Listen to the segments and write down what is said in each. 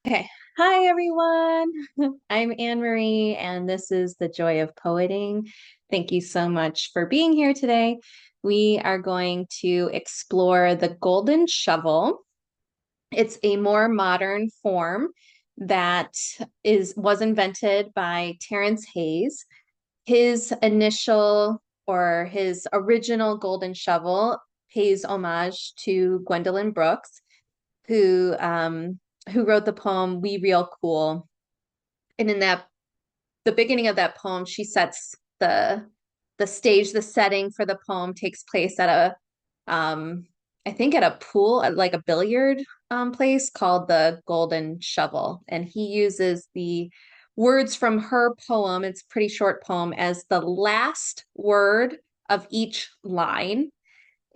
Okay. Hi, everyone. I'm Anne Marie, and this is The Joy of Poeting. Thank you so much for being here today. We are going to explore the golden shovel. It's a more modern form that was invented by Terrance Hayes. His initial or his original golden shovel pays homage to Gwendolyn Brooks, who wrote the poem "We Real Cool." And in the beginning of that poem, she sets the stage. The setting for the poem takes place at I think at a pool, at like a billiard place called the Golden Shovel. And he uses the words from her poem, it's a pretty short poem, as the last word of each line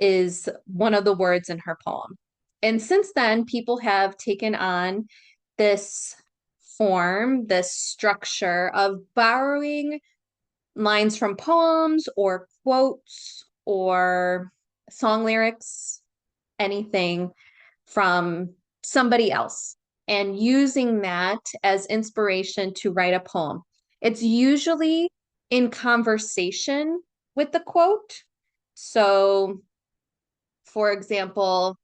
is one of the words in her poem. And since then, people have taken on this form, this structure of borrowing lines from poems or quotes or song lyrics, anything from somebody else, and using that as inspiration to write a poem. It's usually in conversation with the quote. So, for example,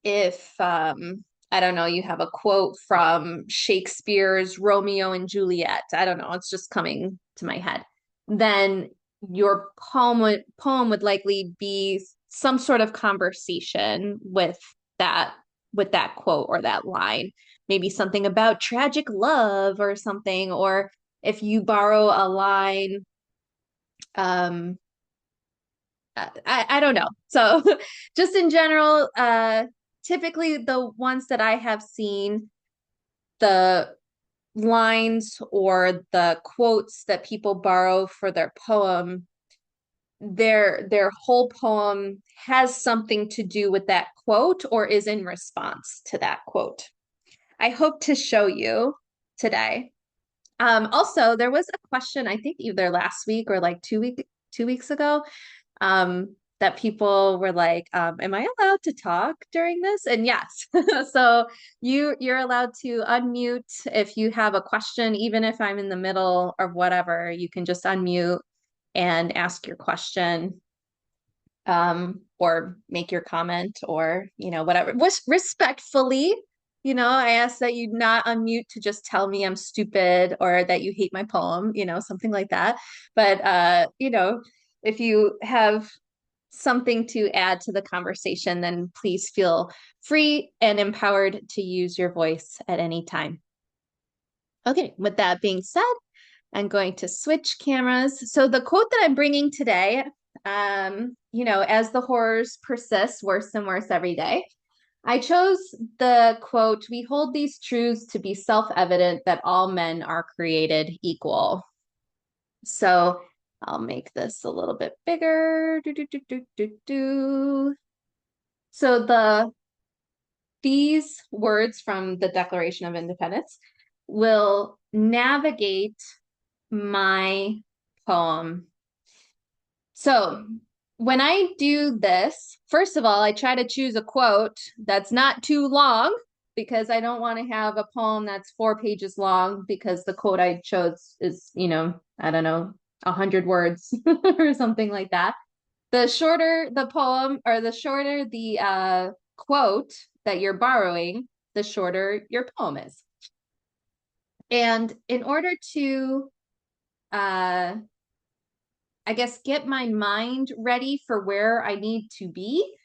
if I don't know, you have a quote from Shakespeare's Romeo and Juliet, I don't know, it's just coming to my head, then your poem would likely be some sort of conversation that with that quote or that line. Maybe something about tragic love or something, or if you borrow a line, um I don't know. So just in general, typically the ones that I have seen, the lines or the quotes that people borrow for their poem, their whole poem has something to do with that quote or is in response to that quote. I hope to show you today. Also, there was a question, I think either last week or like 2 weeks ago, that people were like, am I allowed to talk during this? And yes, so you're allowed to unmute if you have a question, even if I'm in the middle or whatever, you can just unmute and ask your question, or make your comment, or whatever. Respectfully, I ask that you not unmute to just tell me I'm stupid or that you hate my poem, something like that. But if you have something to add to the conversation, then please feel free and empowered to use your voice at any time. Okay, with that being said, I'm going to switch cameras. So the quote that I'm bringing today, as the horrors persist worse and worse every day, I chose the quote, "We hold these truths to be self-evident that all men are created equal." So I'll make this a little bit bigger. So these words from the Declaration of Independence will navigate my poem. So when I do this, first of all, I try to choose a quote that's not too long because I don't want to have a poem that's 4 pages long because the quote I chose is, I don't know, 100 words or something like that. The shorter the poem or the shorter the quote that you're borrowing, the shorter your poem is. And in order to uh I guess get my mind ready for where I need to be,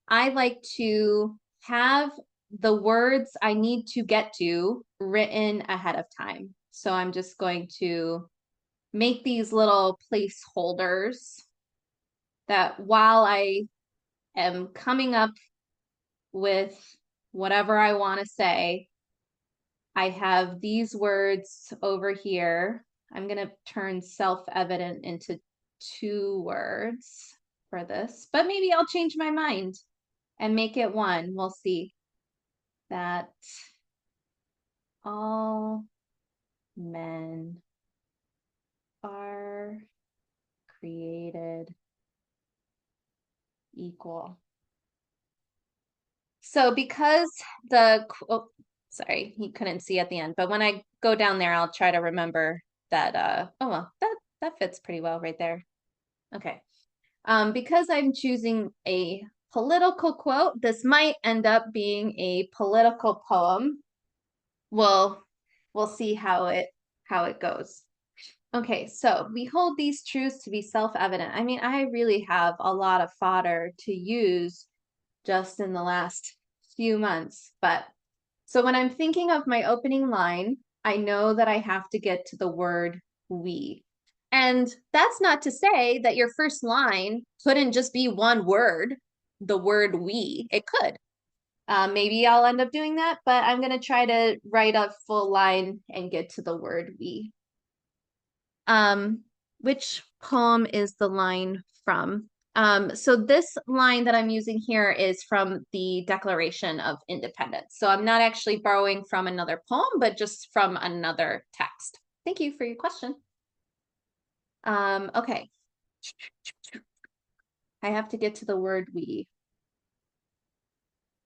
I like to have the words I need to get to written ahead of time. So I'm just going to make these little placeholders that while I am coming up with whatever I want to say, I have these words over here. I'm going to turn self-evident into 2 words for this, but maybe I'll change my mind and make it one. We'll see. That all men are created equal. So because the Sorry, he couldn't see at the end. But when I go down there, I'll try to remember that. Oh, well, that fits pretty well right there. Okay. Because I'm choosing a political quote, this might end up being a political poem. We'll see how it goes. Okay, so we hold these truths to be self-evident. I mean, I really have a lot of fodder to use just in the last few months. But so when I'm thinking of my opening line, I know that I have to get to the word we. And that's not to say that your first line couldn't just be one word, the word we. It could. Maybe I'll end up doing that, but I'm going to try to write a full line and get to the word we. Which poem is the line from? So this line that I'm using here is from the Declaration of Independence. So I'm not actually borrowing from another poem, but just from another text. Thank you for your question. Okay. I have to get to the word we.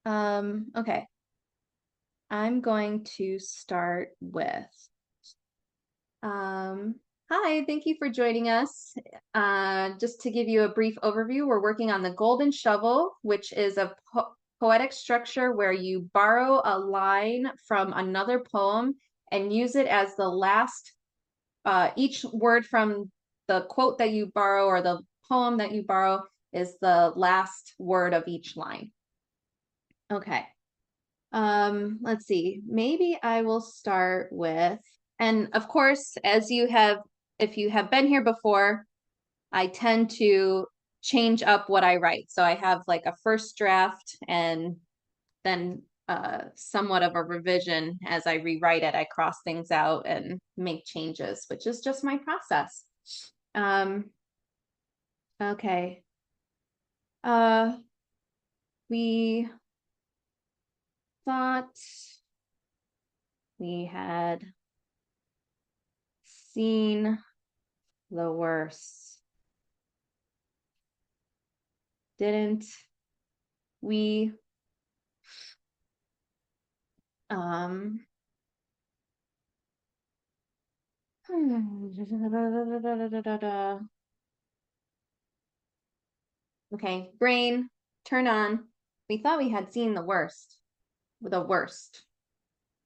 Okay. I'm going to start with hi, thank you for joining us. Just to give you a brief overview, we're working on the Golden Shovel, which is a poetic structure where you borrow a line from another poem and use it as the last, each word from the quote that you borrow or the poem that you borrow is the last word of each line. Okay. Let's see. Maybe I will start with, and of course, if you have been here before, I tend to change up what I write. So I have like a first draft and then somewhat of a revision as I rewrite it. I cross things out and make changes, which is just my process. Okay. We thought we had seen the worst. Didn't we? Um, okay, brain, turn on. We thought we had seen the worst. The worst,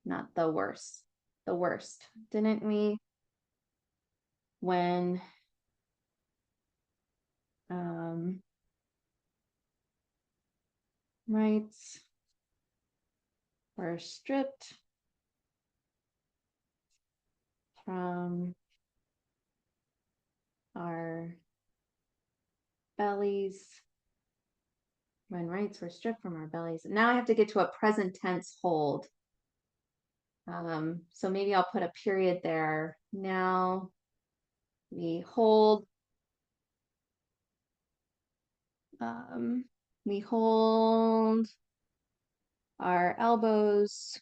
not the worst. The worst, didn't we? When rights were stripped from our bellies. When rights were stripped from our bellies. Now I have to get to a present tense hold. So maybe I'll put a period there. Now we hold we hold our elbows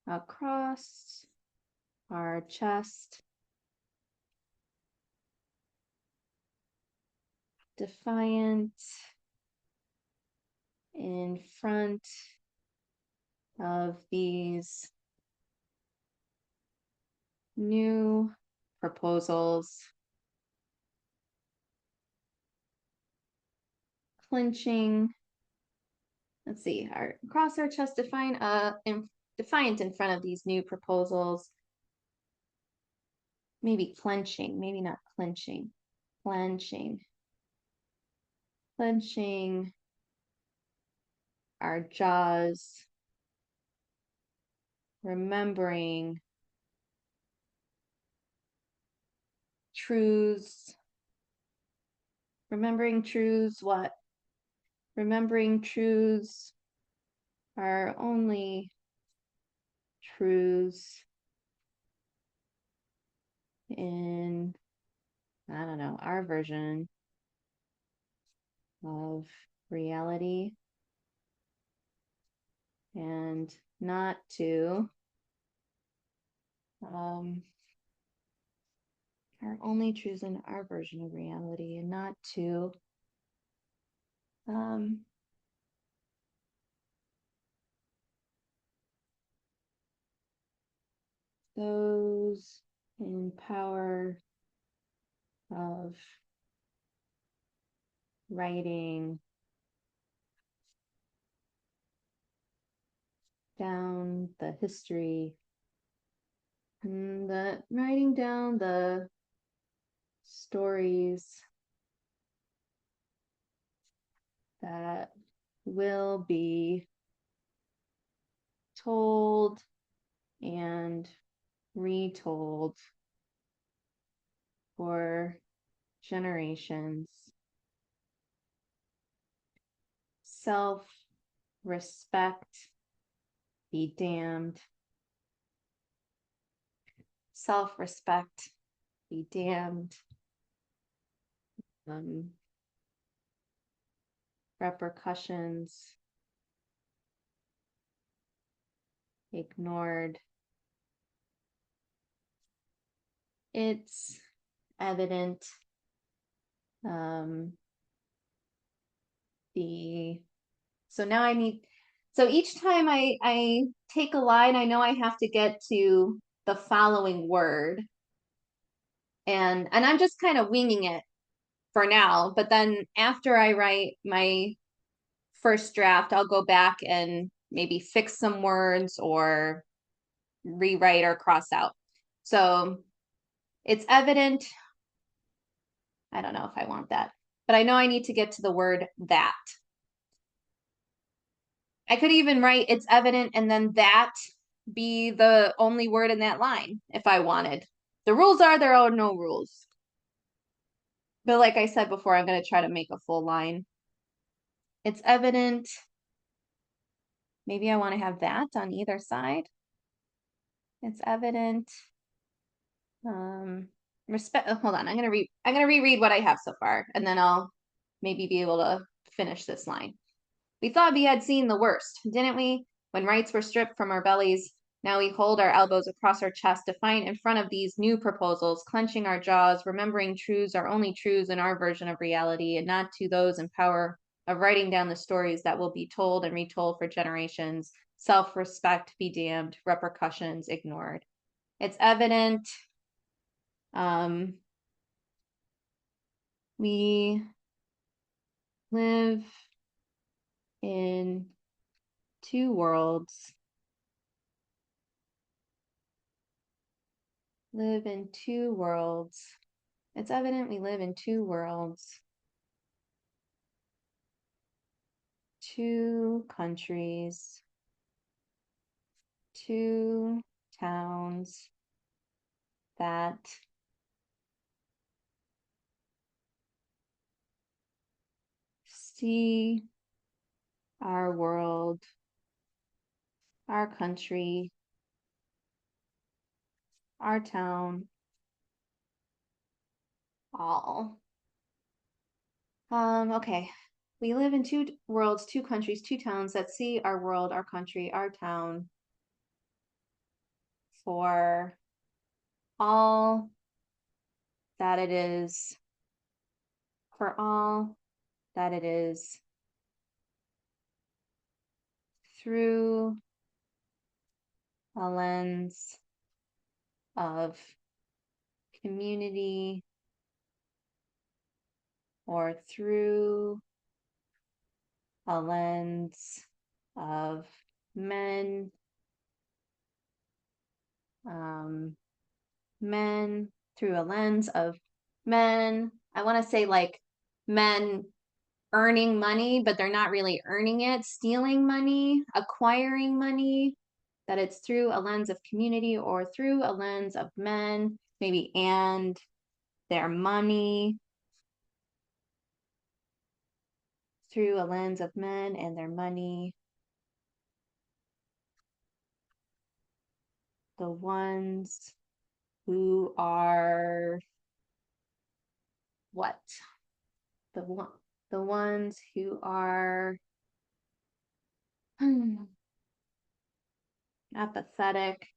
across our chest, defiant in front of these new proposals, clenching. Let's see, across our chest, defiant in front of these new proposals. Maybe clenching, maybe not clenching, clenching, clenching our jaws, remembering truths, what? Remembering truths are only truths in, I don't know, our version of reality, and not to are only truths in our version of reality, and not to those in power of writing down the history, writing down the stories that will be told and retold for generations. Self-respect be damned. Self-respect be damned. Repercussions ignored. It's evident so each time I take a line, I know I have to get to the following word, and I'm just kind of winging it for now, but then after I write my first draft, I'll go back and maybe fix some words or rewrite or cross out. So it's evident. I don't know if I want that, but I know I need to get to the word that. I could even write it's evident and then that be the only word in that line if I wanted. The rules are there are no rules. But like I said before, I'm going to try to make a full line. It's evident. Maybe I want to have that on either side. It's evident. Respect. Hold on. I'm gonna reread what I have so far, and then I'll maybe be able to finish this line. We thought we had seen the worst, didn't we? When rights were stripped from our bellies, now we hold our elbows across our chest, defiant in front of these new proposals, clenching our jaws, remembering truths are only truths in our version of reality, and not to those in power of writing down the stories that will be told and retold for generations. Self-respect be damned, repercussions ignored. It's evident. We live in two worlds. Live in two worlds. It's evident we live in two worlds. Two countries. Two towns that see our world, our country, our town, all. Okay. We live in two worlds, two countries, two towns that see our world, our country, our town for all that it is, for all that it is, through a lens of community or through a lens of men, men through a lens of men. I want to say like men earning money, but they're not really earning it, stealing money, acquiring money, that it's through a lens of community or through a lens of men, maybe and their money, through a lens of men and their money. The ones who are what? The ones who are apathetic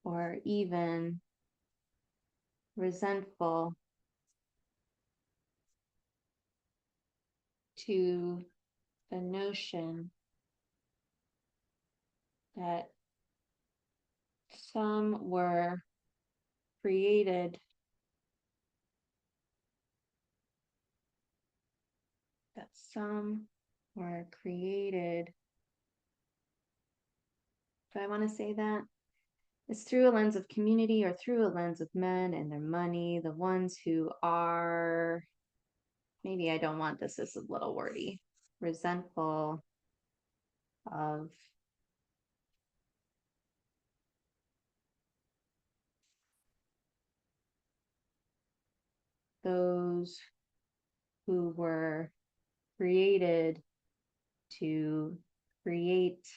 or even resentful to the notion that some were created that some were created. Do I want to say that? It's through a lens of community or through a lens of men and their money, the ones who are, maybe I don't want this, this is a little wordy, resentful of those who were created to create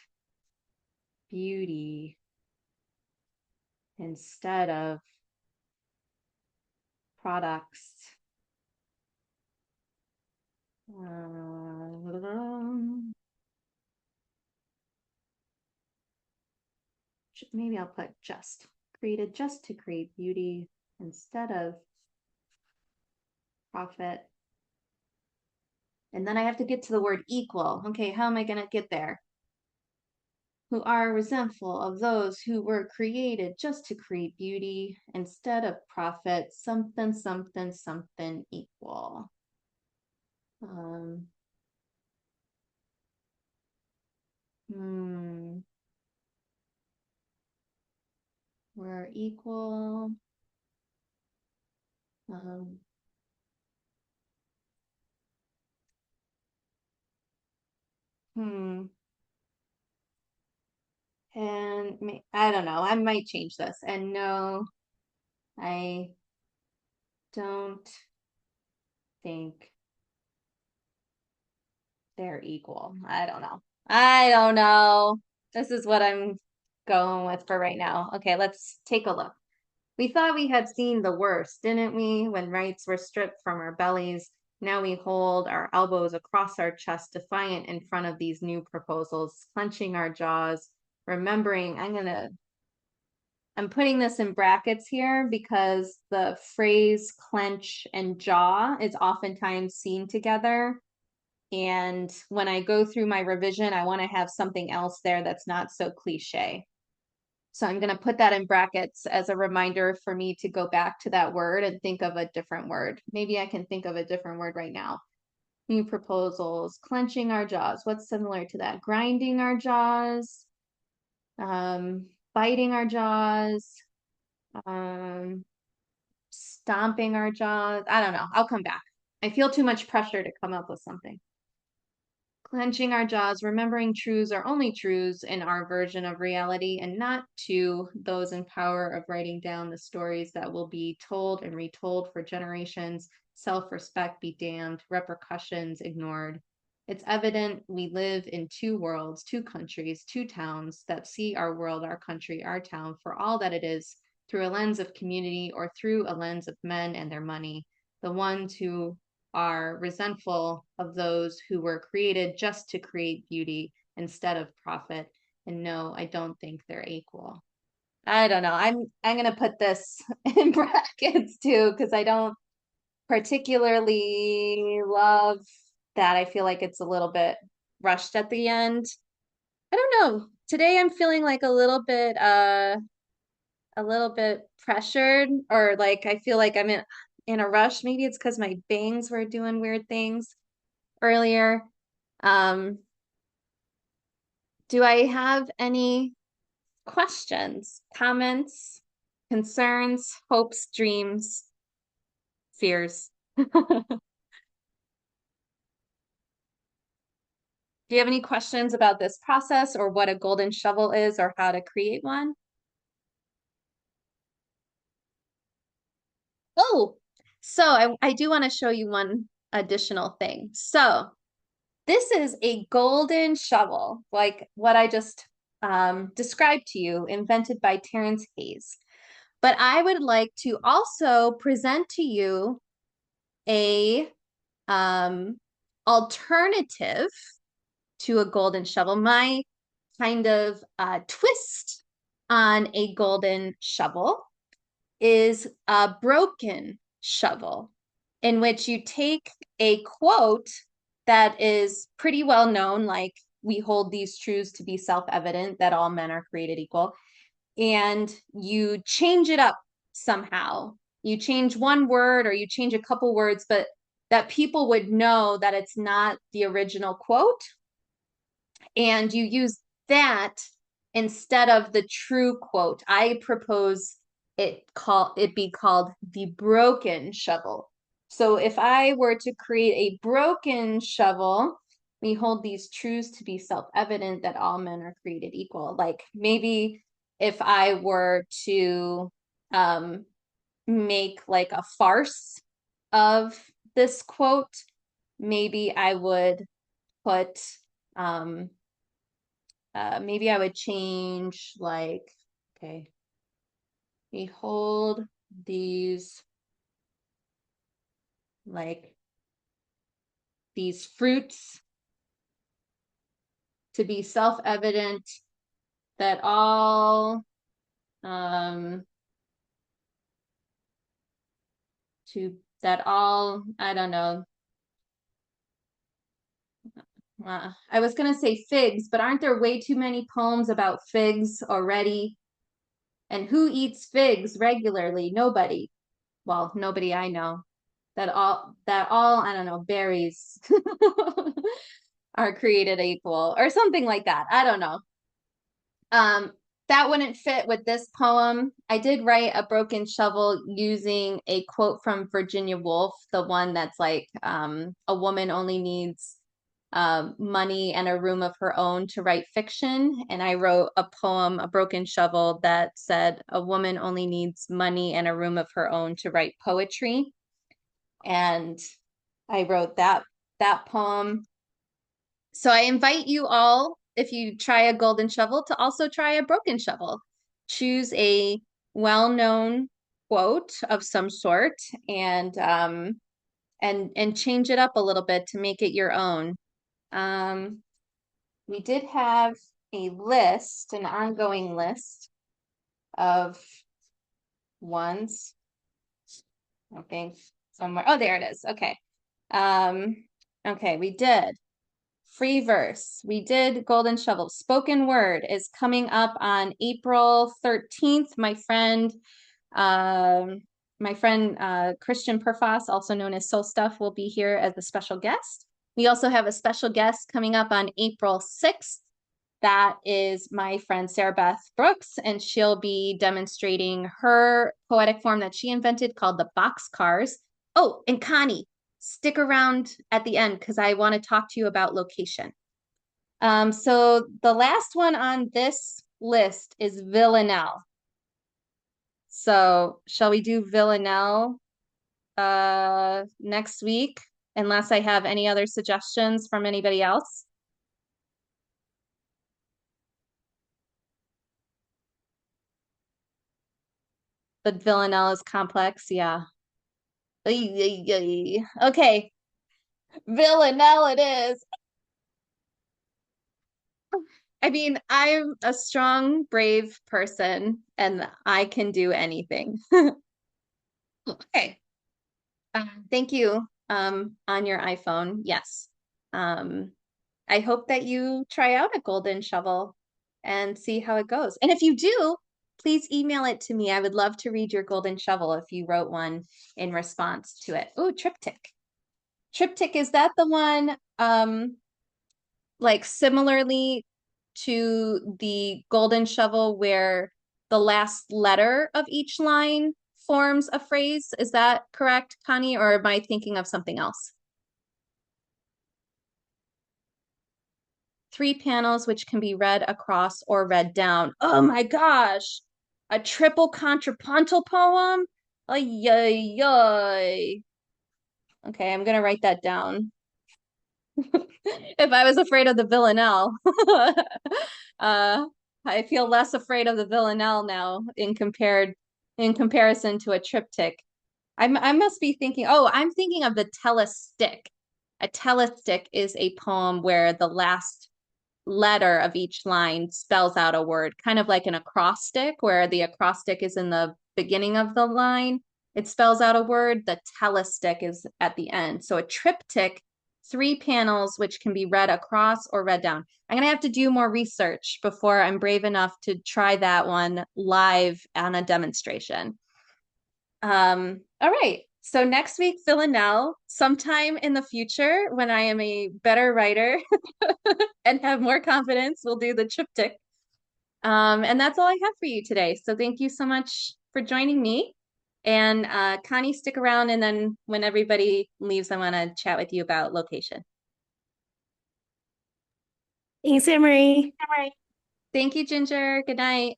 beauty instead of products. Maybe I'll put just created just to create beauty instead of profit. And then I have to get to the word equal. Okay, how am I going to get there? Who are resentful of those who were created just to create beauty instead of profit, something, something, something equal. We're equal. And I don't know, I might change this. And no, I don't think they're equal. I don't know. I don't know. This is what I'm going with for right now. Okay, let's take a look. We thought we had seen the worst, didn't we? When rights were stripped from our bellies. Now we hold our elbows across our chest, defiant in front of these new proposals, clenching our jaws, remembering, I'm putting this in brackets here because the phrase clench and jaw is oftentimes seen together. And when I go through my revision, I want to have something else there that's not so cliche. So I'm going to put that in brackets as a reminder for me to go back to that word and think of a different word. Maybe I can think of a different word right now. New proposals, clenching our jaws. What's similar to that? Grinding our jaws, biting our jaws, stomping our jaws. I don't know. I'll come back. I feel too much pressure to come up with something. Clenching our jaws, remembering truths are only truths in our version of reality and not to those in power of writing down the stories that will be told and retold for generations. Self-respect be damned, repercussions ignored. It's evident we live in two worlds, two countries, two towns that see our world, our country, our town for all that it is, through a lens of community or through a lens of men and their money. The ones who are resentful of those who were created just to create beauty instead of profit. And no, I don't think they're equal. I don't know. I'm gonna put this in brackets too because I don't particularly love that. I feel like it's a little bit rushed at the end. I don't know. Today I'm feeling like a little bit pressured, or like I feel like I'm in a rush. Maybe it's because my bangs were doing weird things earlier. Um, do I have any questions, comments, concerns, hopes, dreams, fears? Do you have any questions about this process or what a golden shovel is or how to create one? Oh, so I do want to show you one additional thing. So this is a golden shovel, like what I just described to you, invented by Terrance Hayes. But I would like to also present to you a alternative to a golden shovel, my kind of twist on a golden shovel is a broken shovel, in which you take a quote that is pretty well known, like we hold these truths to be self-evident that all men are created equal, and you change it up somehow. You change one word or you change a couple words, but that people would know that it's not the original quote, and you use that instead of the true quote. I propose it be called the broken shovel. So if I were to create a broken shovel, we hold these truths to be self-evident that all men are created equal. Like maybe if I were to make like a farce of this quote, maybe I would put maybe I would change like, okay, behold these like these fruits to be self-evident that all I don't know. I was gonna say figs, but aren't there way too many poems about figs already? And who eats figs regularly? Nobody. Well, nobody I know. That all I don't know, berries are created equal or something like that. I don't know. Um, that wouldn't fit with this poem. I did write a broken shovel using a quote from Virginia Woolf, the one that's like, a woman only needs money and a room of her own to write fiction. And I wrote a poem, A Broken Shovel, that said, a woman only needs money and a room of her own to write poetry. And I wrote that poem. So I invite you all, if you try a golden shovel, to also try a broken shovel. Choose a well-known quote of some sort and change it up a little bit to make it your own. We did have a list, an ongoing list of ones. I think somewhere. Oh, there it is. Okay. Okay, we did free verse. We did golden shovel. Spoken word is coming up on April 13th. My friend Christian Perfas, also known as Soul Stuff, will be here as a special guest. We also have a special guest coming up on April 6th. That is my friend Sarah Beth Brooks, and she'll be demonstrating her poetic form that she invented called the boxcars. Oh, and Connie, stick around at the end because I want to talk to you about location. So the last one on this list is Villanelle. So shall we do Villanelle next week, unless I have any other suggestions from anybody else? But Villanelle is complex, yeah. Okay, Villanelle it is. I mean, I'm a strong, brave person, and I can do anything. Okay. Thank you. On your iPhone, yes. Um, I hope that you try out a golden shovel and see how it goes. And if you do, please email it to me. I would love to read your golden shovel if you wrote one in response to it. Oh, triptych. Triptych, is that the one like similarly to the golden shovel where the last letter of each line forms a phrase? Is that correct, Connie, or am I thinking of something else? Three panels which can be read across or read down. Oh my gosh. A triple contrapuntal poem? Ay, ay, ay. Okay, I'm gonna write that down. If I was afraid of the villanelle, uh, I feel less afraid of the villanelle now in comparison to a triptych. I must be thinking, oh, I'm thinking of the telestick. A telestick is a poem where the last letter of each line spells out a word, kind of like an acrostic, where the acrostic is in the beginning of the line. It spells out a word. The telestick is at the end. So a triptych 3 panels which can be read across or read down. I'm going to have to do more research before I'm brave enough to try that one live on a demonstration. All right. So next week, Phil and Nell, sometime in the future, when I am a better writer and have more confidence, we'll do the triptych. And that's all I have for you today. So thank you so much for joining me. And Connie, stick around. And then when everybody leaves, I want to chat with you about location. Thanks, Emery. Thank you, Ginger. Good night.